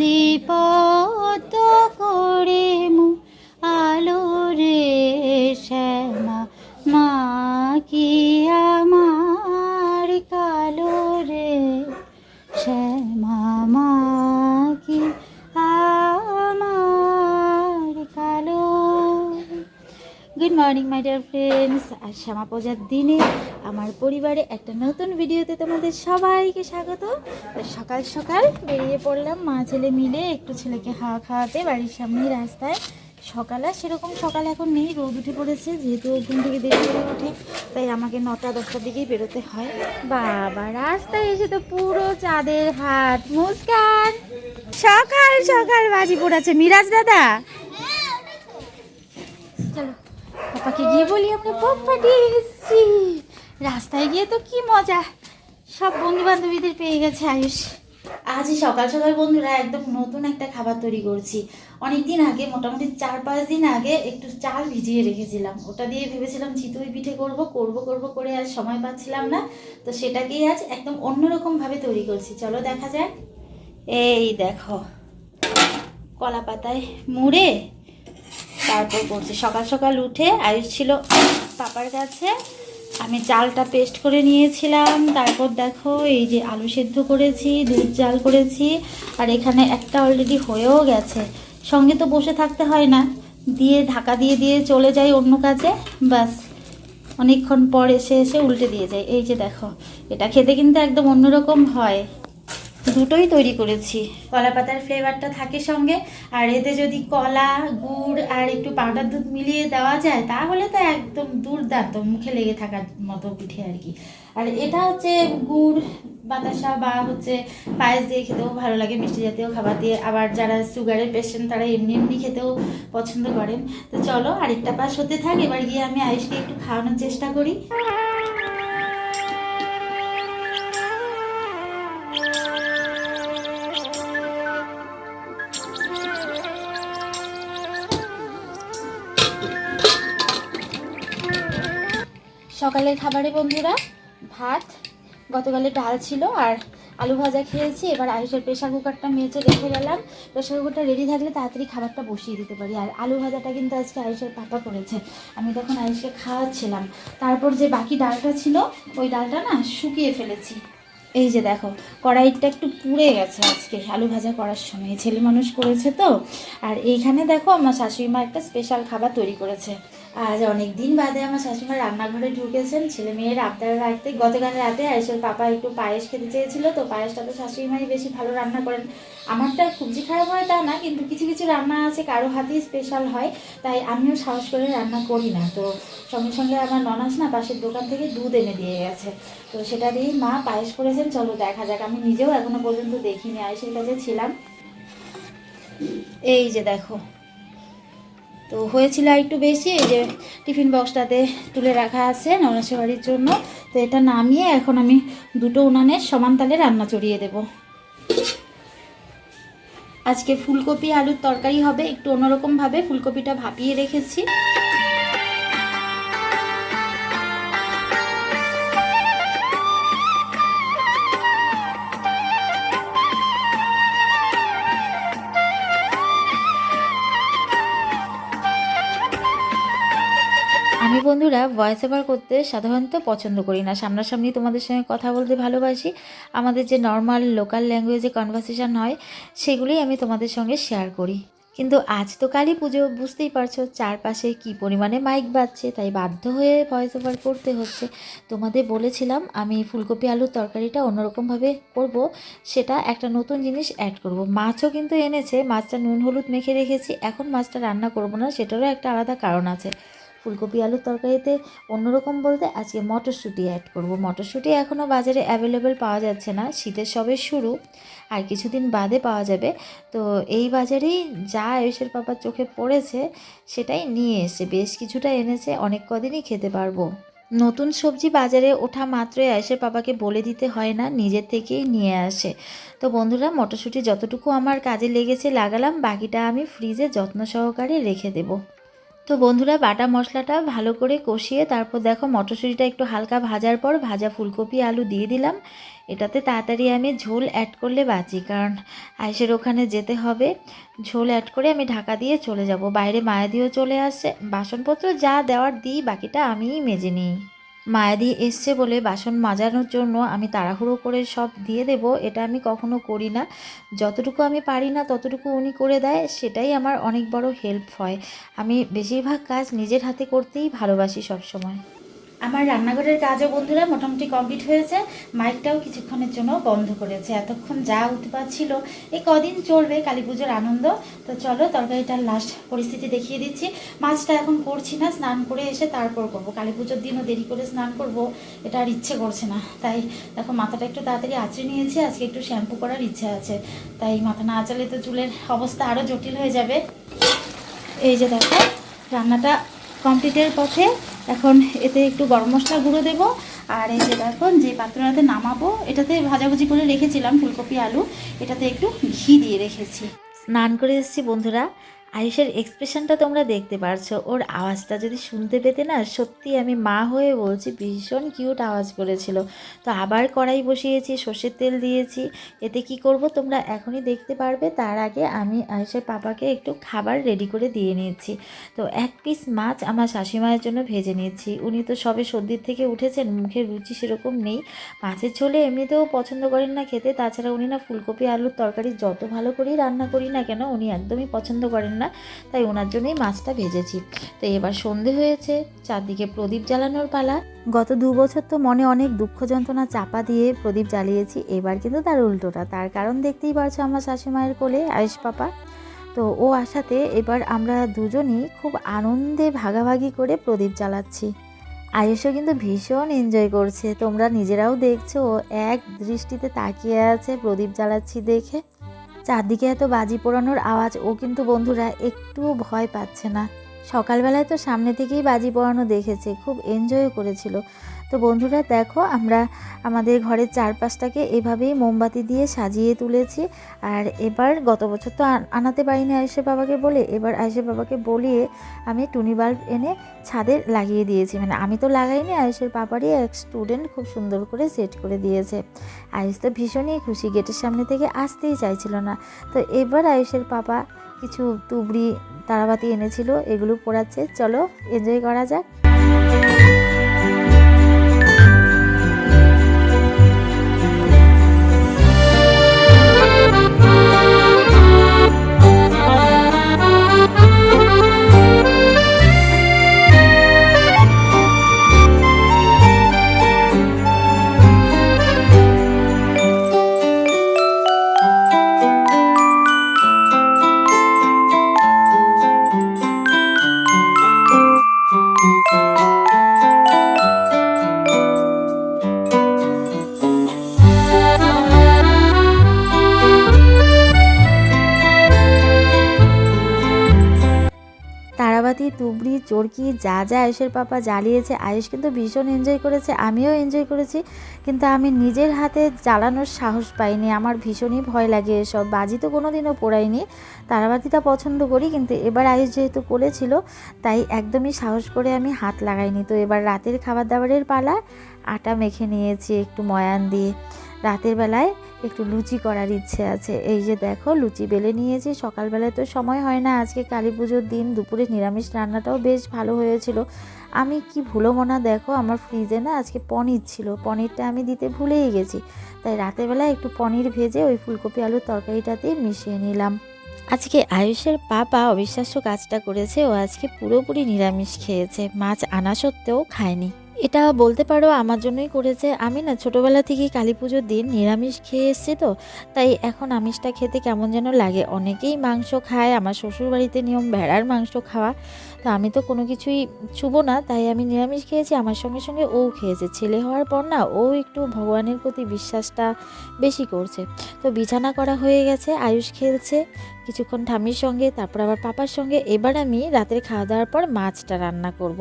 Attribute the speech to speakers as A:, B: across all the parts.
A: দীপত করে মু আলো রে শ্যামা মা কি আমার কালো রে শ্যামা মা কি আমার কালো। Good morning my dear friends. আজ শ্যামা পূজার দিনে আমার পরিবারে একটা নতুন ভিডিওতে তোমাদের সবাইকে স্বাগত। সকাল সকাল বেরিয়ে পড়লাম মা ছেলে মিলে একটু ছেলেকে হাওয়া খাওয়াতে বাড়ির সামনেই রাস্তায়। সকালে সেরকম সকাল এখন নেই, রোদ উঠে পড়েছে, যেহেতু ঘুম থেকে দেরি করে ওঠে তাই আমাকে 9টা-10টার দিকেই বেরোতে হয়। বাবা রাস্তায় এসে তো পুরো চাঁদের হাট। মুস্কান সকাল সকাল বাজি পড়াচ্ছে। মিরাজ দাদা চলো পাপাকে গিয়ে বলি আমরা পপ পাঠিয়ে এসেছি। রাস্তায় গিয়ে তো কি মজা, সব বন্ধু বান্ধবীদের পেয়ে গেছে আয়ুষ। আজই সকাল সকাল বন্ধুরা একদম নতুন একটা খাবার তৈরি করছি। অনেক দিন আগে, মোটামুটি 4-5 দিন আগে একটু চাল ভিজিয়ে রেখেছিলাম, ওটা দিয়ে ভেবেছিলাম চিতই পিঠে করব করে আজ সময় পাচ্ছিলাম না, তো সেটাকেই আজ একদম অন্যরকম ভাবে তৈরি করছি। চলো দেখা যাক। এই দেখো কলা পাতায় মুড়ে তারপর করছি। সকাল সকাল উঠে আয়ুষ ছিল পাপার কাছে, আমি চালটা পেস্ট করে নিয়েছিলাম। তারপর দেখো এই যে আলু সেদ্ধ করেছি, দুধ জাল করেছি, আর এখানে একটা অলরেডি হয়েও গেছে। সঙ্গে তো বসে থাকতে হয় না, দিয়ে ঢাকা দিয়ে দিয়ে চলে যাই অন্য কাজে, বাস অনেকক্ষণ পর এসে উল্টে দিয়ে যাই। এই যে দেখো, এটা খেতে কিন্তু একদম অন্যরকম হয়। দুটোই তৈরি করেছি, কলা পাতার ফ্লেভারটা থাকে সঙ্গে, আর এতে যদি কলা, গুড় আর একটু পাউডার দুধ মিলিয়ে দেওয়া যায় তাহলে তো একদম দুর্দান্ত, মুখে লেগে থাকার মতো পিঠে আর কি। আর এটা হচ্ছে গুড় বাতাসা বা হচ্ছে পায়েস দিয়ে খেতেও ভালো লাগে, মিষ্টি জাতীয় খাবার দিয়ে। আবার যারা সুগারের পেশেন্ট তারা এমনি এমনি খেতেও পছন্দ করেন। তো চলো আরেকটা পাশ হতে থাক, এবার গিয়ে আমি আয়ুষকে একটু খাওয়ানোর চেষ্টা করি। সকালের খাবারে বন্ধুরা ভাত, গতকালে ডাল ছিল, আর আলু ভাজা খেয়েছি। এবার আয়ুষের প্রেশার কুকারটা মেজে রেখে গেলাম, প্রেশার কুকারটা রেডি থাকলে তাড়াতাড়ি খাবারটা বসিয়ে দিতে পারি। আর আলু ভাজাটা কিন্তু আজকে আয়ুষের পাপা করেছে, আমি তখন আয়ুষকে খাওয়াচ্ছিলাম। তারপর যে বাকি ডালটা ছিল ওই ডালটা না শুকিয়ে ফেলেছি। এই যে দেখো কড়াইটা একটু পুড়ে গেছে আজকে আলু ভাজা করার সময়, ছেলে মানুষ করেছে তো। আর এইখানে দেখো আমার শাশুড়ি মা একটা স্পেশাল খাবার তৈরি করেছে। আজ অনেক দিন বাদে আমার শাশুড়িমা রান্নাঘরে ঢুকেছেন ছেলে মেয়ের আবদার রাখতে। গতকাল রাতে আয়ুষের পাপা একটু পায়েস খেতে চেয়েছিল, তো পায়েসটা তো শাশুড়ি মাই বেশি ভালো রান্না করেন। আমারটা খুব যে খারাপ হয় তা না, কিন্তু কিছু কিছু রান্না আছে কারো হাতেই স্পেশাল হয়, তাই আমিও সাহস করে রান্না করি না। তো সঙ্গে সঙ্গে আমার ননাস না পাশের দোকান থেকে দুধ এনে দিয়ে গেছে, তো সেটা দিয়েই মা পায়েস করেছেন। চলো দেখা যাক, আমি নিজেও এখনো পর্যন্ত দেখিনি, আয়ুষের কাছে ছিলাম। এই যে দেখো তো হয়েছিল একটু বেশি, এই যে টিফিন বক্সটাতে তুলে রাখা আছে ননাসের বাড়ির জন্য। তো এটা নামিয়ে এখন আমি দুটো উনানের সমান তালে রান্না চড়িয়ে দেব। আজকে ফুলকপি আলুর তরকারি হবে, একটু অন্যরকমভাবে ফুলকপিটা ভাপিয়ে রেখেছি। আমি বন্ধুরা ভয়েস ওভার করতে সাধারণত পছন্দ করি না, সামনাসামনি তোমাদের সঙ্গে কথা বলতে ভালোবাসি। আমাদের যে নর্মাল লোকাল ল্যাঙ্গুয়েজে কনভারসেশন হয় সেগুলোই আমি তোমাদের সঙ্গে শেয়ার করি। কিন্তু আজ তো কালী পুজো, বুঝতেই পারছো চারপাশে কি পরিমাণে মাইক বাজছে, তাই বাধ্য হয়ে ভয়েস ওভার করতে হচ্ছে। তোমাদের বলেছিলাম আমি ফুলকপি আলুর তরকারিটা অন্যরকমভাবে করব, সেটা একটা নতুন জিনিস অ্যাড করব। মাছও কিন্তু এনেছে, মাছটা নুন হলুদ মেখে রেখেছি, এখন মাছটা রান্না করব না, সেটারও একটা আলাদা কারণ আছে। ফুলকপি আলুর তরকারিতে অন্যরকম বলতে আজকে মটরশুঁটি অ্যাড করব। মটরশুঁটি এখনও বাজারে অ্যাভেলেবেল পাওয়া যাচ্ছে না, শীতের সবে শুরু, আর কিছুদিন বাদে পাওয়া যাবে। তো এই বাজারেই যা আয়ুষের পাপার চোখে পড়েছে সেটাই নিয়ে এসে বেশ কিছুটা এনেছে, অনেক কদিনই খেতে পারবো। নতুন সবজি বাজারে ওঠা মাত্রই আয়ুষের পাপাকে বলে দিতে হয় না, নিজের থেকেই নিয়ে আসে। তো বন্ধুরা মটরশুঁটি যতটুকু আমার কাজে লেগেছে লাগালাম, বাকিটা আমি ফ্রিজে যত্ন সহকারে রেখে দেবো। তো বন্ধুরা বাটা মশলাটা ভালো করে কষিয়ে তারপর দেখো মটরশুঁটিটা একটু হালকা ভাজার পর ভাজা ফুলকপি আলু দিয়ে দিলাম। এটাতে তাড়াতাড়ি আমি ঝোল অ্যাড করলে বাঁচি, কারণ আয়েশের ওখানে যেতে হবে। ঝোল অ্যাড করে আমি ঢাকা দিয়ে চলে যাব। বাইরে মায়াদিও চলে আসছে, বাসনপত্র যা দেওয়ার দিই, বাকিটা আমিই মেজে নিই। মায়াদি এসছে বলে বাসন মাজানোর জন্য আমি তাড়াহুড়ো করে সব দিয়ে দেব, এটা আমি কখনো করি না। যতটুকু আমি পারি না ততটুকু উনি করে দেয়, সেটাই আমার অনেক বড় হেল্প হয়। আমি বেশিরভাগ কাজ নিজের হাতে করতেই ভালোবাসি সবসময়। আমার রান্নাঘরের কাজও বন্ধুরা মোটামুটি কমপ্লিট হয়েছে। মাইকটাও কিছুক্ষণের জন্য বন্ধ করেছে, এতক্ষণ যা উৎপাত ছিল। এই কদিন চলবে কালী পুজোর আনন্দ। তো চলো তরকারিটার লাস্ট পরিস্থিতি দেখিয়ে দিচ্ছি। মাছটা এখন করছি না, স্নান করে এসে তারপর করব। কালী পুজোর দিনও দেরি করে স্নান করব, এটা আর ইচ্ছে করছে না। তাই দেখো মাথাটা একটু তাড়াতাড়ি আঁচড়ে নিয়েছি, আজকে একটু শ্যাম্পু করার ইচ্ছে আছে। তাই মাথা না আঁচালে তো চুলের অবস্থা আরও জটিল হয়ে যাবে। এই যে দেখো রান্নাটা কমপ্লিটের পথে। এখন এতে একটু গরম মশলা গুঁড়ো দেবো। আর এই যে দেখো যে পাত্রটাতে নামাবো, এটাতে ভাজাভুজি করে রেখেছিলাম ফুলকপি আলু, এটাতে একটু ঘি দিয়ে রেখেছি। স্নান করে এসেছি বন্ধুরা। আয়ুষের এক্সপ্রেশনটা তোমরা দেখতে পারছো, ওর আওয়াজটা যদি শুনতে পেতে না, সত্যি আমি মা হয়ে বলছি ভীষণ কিউট আওয়াজ করেছিল। তো আবার কড়াই বসিয়েছি, সর্ষের তেল দিয়েছি। এতে কি করব তোমরা এখনই দেখতে পারবে। তার আগে আমি আয়ুষের পাপাকে একটু খাবার রেডি করে দিয়ে নিয়েছি। তো এক পিস মাছ আমার শাশুড়িমায়ের জন্য ভেজে নিয়েছি। উনি তো সবে সর্দির থেকে উঠেছেন, মুখের রুচি সেরকম নেই। মাছের ঝোলে এমনিতেও পছন্দ করেন না খেতে, তাছাড়া উনি না ফুলকপি আলুর তরকারি যত ভালো করেই রান্না করি না কেন উনি একদমই পছন্দ করেন না, তাই ওনার জন্যই মাছটা ভেজেছি। তো এবার সন্ধে হয়েছে, চারদিকে প্রদীপ জ্বালানোর পালা। গত 2 বছর তো মনে অনেক দুঃখ যন্ত্রণা চাপা দিয়ে প্রদীপ জ্বালিয়েছি, এবার কিন্তু তার উল্টোটা। তার কারণ দেখতেই পারছো আমার শাশুড়িমায়ের কোলে আয়ুষ পাপা। তো ও আসাতে এবার আমরা দুজনই খুব আনন্দে ভাগাভাগি করে প্রদীপ জ্বালাচ্ছি। আয়ুষও কিন্তু ভীষণ এনজয় করছে, তোমরা নিজেরাও দেখছো, ও এক দৃষ্টিতে তাকিয়ে আছে প্রদীপ জ্বালাচ্ছি দেখে। চারদিকে এত বাজি পোড়ানোর আওয়াজ, ও কিন্তু বন্ধুরা একটুও ভয় পাচ্ছে না। সকালবেলায় তো সামনে থেকেই বাজি পোড়ানো দেখেছে, খুব এনজয়ও করেছিল। তো বন্ধুরা দেখো আমরা আমাদের ঘরের চারপাশটাকে এভাবেই মোমবাতি দিয়ে সাজিয়ে তুলেছি। আর এবার গত বছর তো আনাতে পারিনি আয়েশের বাবাকে বলে, এবার আয়েশের বাবাকে বলিয়ে আমি টুনি বাল্ব এনে ছাদে লাগিয়ে দিয়েছি। মানে আমি তো লাগাইনি, আয়েশের বাবারই এক স্টুডেন্ট খুব সুন্দর করে সেট করে দিয়েছে। আয়েশ তো ভীষণই খুশি, গেটের সামনে থেকে আসতেই চাইছিল না। তো এবার আয়েশের পাপা কিছু তুবড়ি তারাবাতি এনেছিল, এগুলো পোড়াচ্ছে। চলো এনজয় করা যাক। তারাবাতি, তুবড়ি, চরকি যা যা আয়েশের পাপা জ্বালিয়েছে, আয়েশ কিন্তু ভীষণ এনজয় করেছে, আমিও এনজয় করেছি। কিন্তু আমি নিজের হাতে জ্বালানোর সাহস পাইনি, আমার ভীষণই ভয় লাগে এসব। বাজি তো কোনোদিনও পোড়াইনি, তারাবাতিটা পছন্দ করি, কিন্তু এবার আয়েশ যেহেতু করেছিল তাই একদমই সাহস করে আমি হাত লাগাইনি। তো এবার রাতের খাবার দাবারের পালা। আটা মেখে নিয়েছি একটু ময়ান দিয়ে, রাতের বেলায় একটু লুচি করার ইচ্ছে আছে। এই যে দেখো লুচি বেলে নিয়েছি। সকালবেলায় তো সময় হয় না, আজকে কালী পুজোর দিন, দুপুরে নিরামিষ রান্নাটাও বেশ ভালো হয়েছিল। আমি কি ভুলো মনা, দেখো আমার ফ্রিজে না আজকে পনির ছিল, পনিরটা আমি দিতে ভুলেই গেছি। তাই রাতের বেলায় একটু পনির ভেজে ওই ফুলকপি আলুর তরকারিটাতেই মিশিয়ে নিলাম। আজকে আয়ুষের পাপা অবিশ্বাস্য কাজটা করেছে, ও আজকে পুরোপুরি নিরামিষ খেয়েছে, মাছ আনা সত্ত্বেও খায়নি। এটা বলতে পারো আমার জন্যই করেছে। আমি না ছোটোবেলা থেকেই কালী পুজোর দিন নিরামিষ খেয়ে এসেছি, তো তাই এখন আমিষটা খেতে কেমন যেন লাগে। অনেকেই মাংস খায়, আমার শ্বশুরবাড়িতে নিয়ম ভেড়ার মাংস খাওয়া, তো আমি তো কোনো কিছুই ছুবো না, তাই আমি নিরামিষ খেয়েছি। আমার সঙ্গে সঙ্গে ও খেয়েছে। ছেলে হওয়ার পর না ও একটু ভগবানের প্রতি বিশ্বাসটা বেশি করছে। তো বিছানা করা হয়ে গেছে, আয়ুষ খেলছে কিছুক্ষণ ঠাম্মির সঙ্গে, তারপর আবার পাপার সঙ্গে। এবার আমি রাতের খাওয়া দাওয়ার পর মাছটা রান্না করব।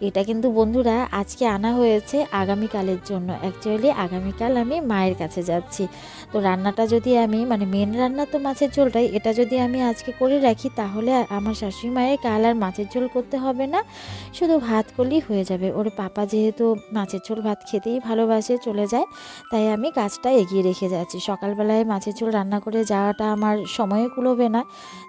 A: এটা কিন্তু বন্ধুরা আজকে
B: আজকে আনা হয়েছে আগামীকালের জন্য। অ্যাকচুয়ালি আগামীকাল আমি মায়ের কাছে যাচ্ছি। তো রান্নাটা যদি আমি মানে মেন রান্না তো মাছের ঝোলটাই, এটা যদি আমি আজকে করে রাখি তাহলে আমার শাশুড়ি মায়ের কাল আর মাছের ঝোল করতে হবে না, শুধু ভাত করলেই হয়ে যাবে। ওর পাপা যেহেতু মাছের ঝোল ভাত খেতেই ভালোবাসে, চলে যায়, তাই আমি কাজটা এগিয়ে রেখে যাচ্ছি। সকালবেলায় মাছের ঝোল রান্না করে যাওয়াটা আমার সময়ে কুলোবে না,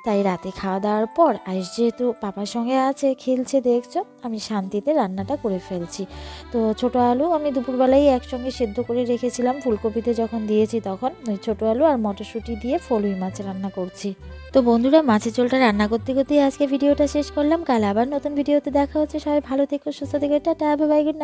B: তাই রাতে খাওয়া দাওয়ার পর আয়ুষ যেহেতু পাপার সঙ্গে আছে, খেলছে, দেখছো, আমি শান্তিতে রান্নাটা করে ফেলছি। তো ছোটো আলু আমি দুপুরবেলায় একসঙ্গে সেদ্ধ করে রেখেছিলাম, ফুলকপিতে যখন দিয়েছি তখন ওই ছোটো আলু আর মটরশুঁটি দিয়ে ফলুই মাছ রান্না করছি। তো বন্ধুরা, মাছের ঝোলটা রান্না করতে করতেই আজকে ভিডিওটা শেষ করলাম। কাল আবার নতুন ভিডিওতে দেখা হচ্ছে। সবাই ভালো থেকো, সুস্থ থেকো, tata, bye bye, good night.